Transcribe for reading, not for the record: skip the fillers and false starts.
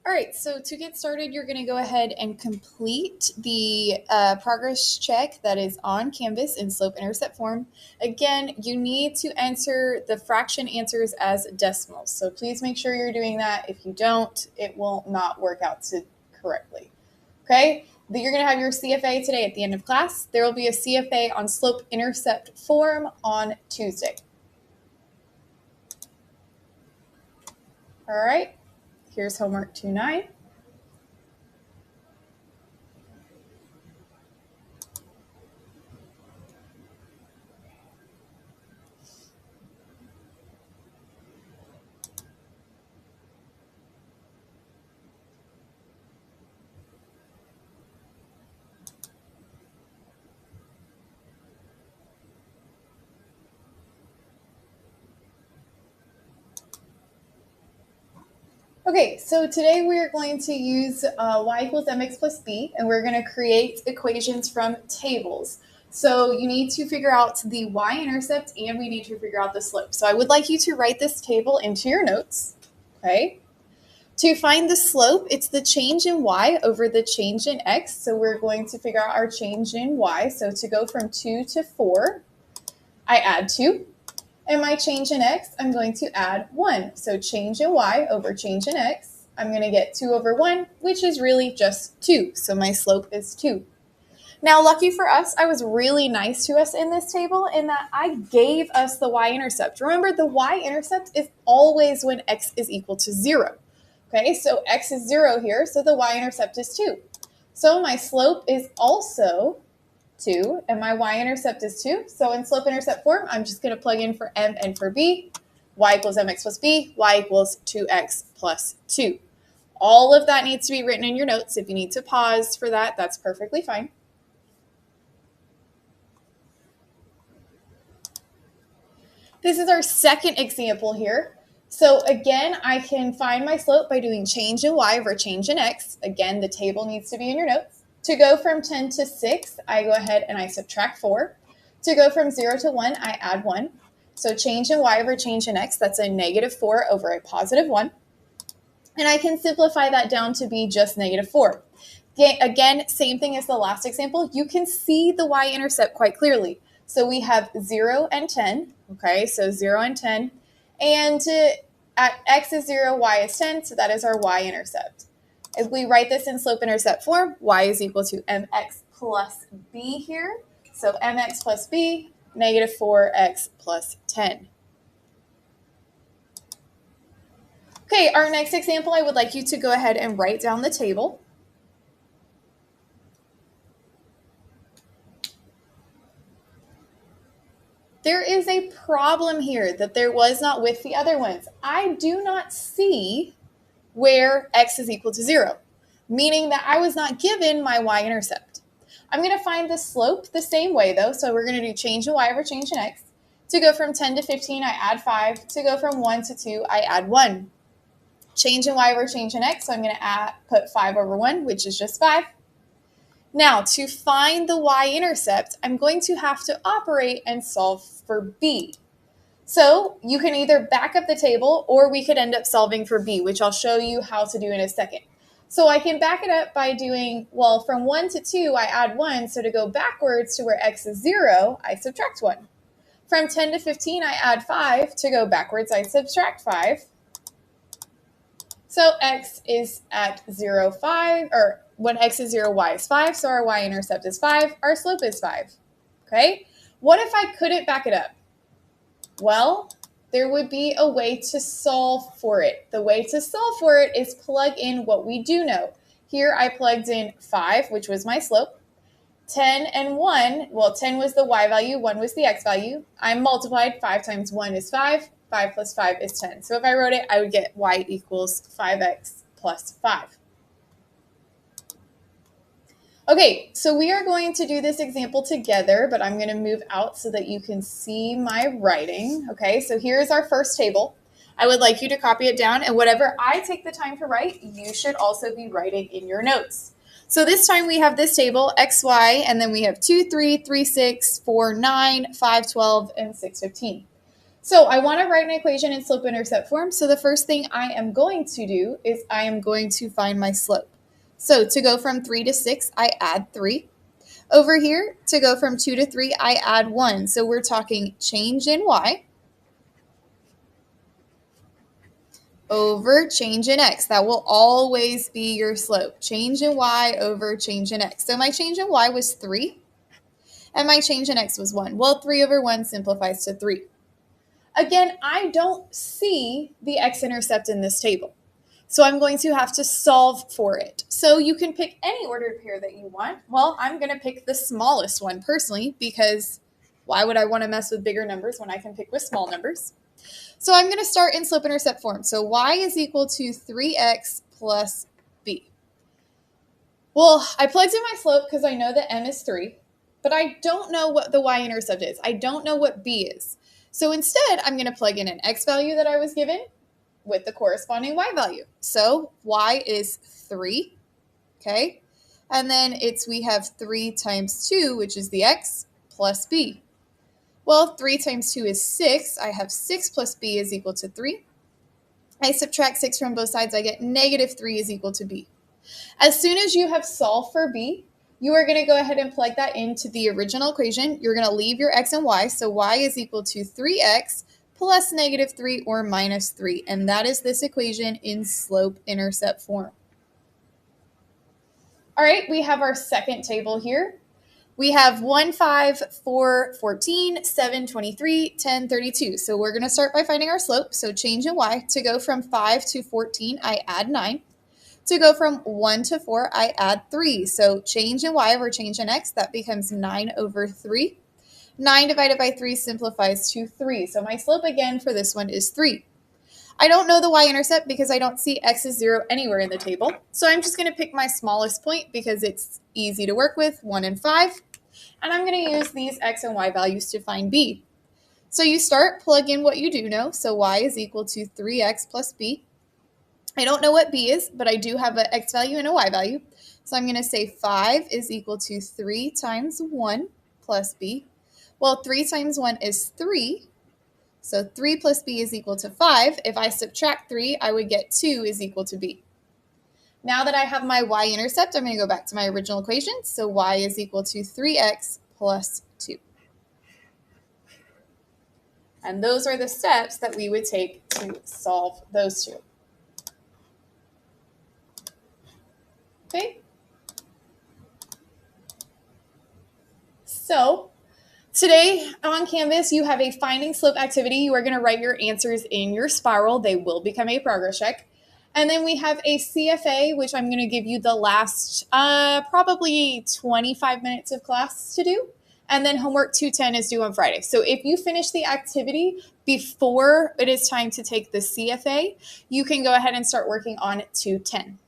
All right, so to get started, you're going to go ahead and complete the progress check that is on Canvas in slope-intercept form. Again, you need to enter the fraction answers as decimals. So please make sure you're doing that. If you don't, it will not work out correctly. Okay, you're going to have your CFA today at the end of class. There will be a CFA on slope-intercept form on Tuesday. All right, here's homework 2-9. Okay, so today we are going to use y equals mx plus b, and we're going to create equations from tables. So you need to figure out the y-intercept, and we need to figure out the slope. So I would like you to write this table into your notes, okay? To find the slope, it's the change in y over the change in x. So we're going to figure out our change in y. So to go from 2 to 4, I add 2. And my change in x, I'm going to add 1. So change in y over change in x, I'm going to get 2 over 1, which is really just 2. So my slope is 2. Now, lucky for us, I was really nice to us in this table in that I gave us the y-intercept. Remember, the y-intercept is always when x is equal to 0. Okay, so x is 0 here, so the y-intercept is 2. So my slope is also 2, and my y-intercept is 2. So in slope-intercept form, I'm just going to plug in for m and for b. Y equals mx plus b, y equals 2x plus 2. All of that needs to be written in your notes. If you need to pause for that, that's perfectly fine. This is our second example here. So again, I can find my slope by doing change in y over change in x. Again, the table needs to be in your notes. To go from 10 to 6, I go ahead and I subtract 4. To go from 0 to 1, I add 1. So change in y over change in x, that's a negative 4 over a positive 1. And I can simplify that down to be just negative 4. Again, same thing as the last example. You can see the y-intercept quite clearly. So we have 0 and 10. Okay, so 0 and 10. And at x is 0, y is 10, so that is our y-intercept. If we write this in slope-intercept form, y is equal to mx plus b here. So mx plus b, negative 4x plus 10. Okay, our next example, I would like you to go ahead and write down the table. There is a problem here that there was not with the other ones. I do not see where x is equal to 0, meaning that I was not given my y-intercept. I'm going to find the slope the same way, though, so we're going to do change in y over change in x. To go from 10 to 15, I add 5. To go from 1 to 2, I add 1. Change in y over change in x, so I'm going to put 5 over 1, which is just 5. Now, to find the y-intercept, I'm going to have to operate and solve for b. So you can either back up the table or we could end up solving for b, which I'll show you how to do in a second. So I can back it up by doing, well, from 1 to 2, I add 1. So to go backwards to where x is 0, I subtract 1. From 10 to 15, I add 5. To go backwards, I subtract 5. So x is at 0, 5, or when x is 0, y is 5. So our y-intercept is 5. Our slope is 5. Okay? What if I couldn't back it up? Well, there would be a way to solve for it. The way to solve for it is plug in what we do know. Here I plugged in 5, which was my slope. 10 and 1, well, 10 was the y value, 1 was the x value. I multiplied 5 times 1 is 5. 5 plus 5 is 10. So if I wrote it, I would get y equals 5x plus 5. Okay, so we are going to do this example together, but I'm going to move out so that you can see my writing. Okay, so here's our first table. I would like you to copy it down, and whatever I take the time to write, you should also be writing in your notes. So this time we have this table, x, y, and then we have 2, 3, 3, 6, 4, 9, 5, 12, and 6, 15. So I want to write an equation in slope-intercept form. So the first thing I am going to do is I am going to find my slope. So to go from 3 to 6, I add 3. Over here, to go from 2 to 3, I add 1. So we're talking change in y over change in x. That will always be your slope. Change in y over change in x. So my change in y was 3, and my change in x was 1. Well, 3 over 1 simplifies to 3. Again, I don't see the x-intercept in this table. So I'm going to have to solve for it. So you can pick any ordered pair that you want. Well, I'm going to pick the smallest one personally, because why would I want to mess with bigger numbers when I can pick with small numbers? So I'm going to start in slope-intercept form. So y is equal to 3x plus b. Well, I plugged in my slope because I know that m is 3, but I don't know what the y-intercept is. I don't know what b is. So instead, I'm going to plug in an x value that I was given with the corresponding y value. So y is 3, okay? And then we have 3 times 2, which is the x, plus b. Well, 3 times 2 is 6. I have 6 plus b is equal to 3. I subtract 6 from both sides. I get negative 3 is equal to b. As soon as you have solved for b, you are going to go ahead and plug that into the original equation. You're going to leave your x and y. So y is equal to 3x plus negative 3 or minus 3. And that is this equation in slope-intercept form. All right, we have our second table here. We have 1, 5, 4, 14, 7, 23, 10, 32. So we're going to start by finding our slope. So change in y. To go from 5 to 14, I add 9. To go from 1 to 4, I add 3. So change in y over change in x, that becomes 9 over 3. 9 divided by 3 simplifies to 3. So my slope again for this one is 3. I don't know the y-intercept because I don't see x is 0 anywhere in the table. So I'm just going to pick my smallest point because it's easy to work with, 1 and 5. And I'm going to use these x and y values to find b. So you start, plug in what you do know. So y is equal to 3x plus b. I don't know what b is, but I do have an x value and a y value. So I'm going to say 5 is equal to 3 times 1 plus b. Well, 3 times 1 is 3. So 3 plus b is equal to 5. If I subtract 3, I would get 2 is equal to b. Now that I have my y-intercept, I'm going to go back to my original equation. So y is equal to 3x plus 2. And those are the steps that we would take to solve those two. Okay? So today on Canvas, you have a finding slope activity. You are going to write your answers in your spiral. They will become a progress check. And then we have a CFA, which I'm going to give you the last probably 25 minutes of class to do. And then homework 210 is due on Friday. So if you finish the activity before it is time to take the CFA, you can go ahead and start working on 210.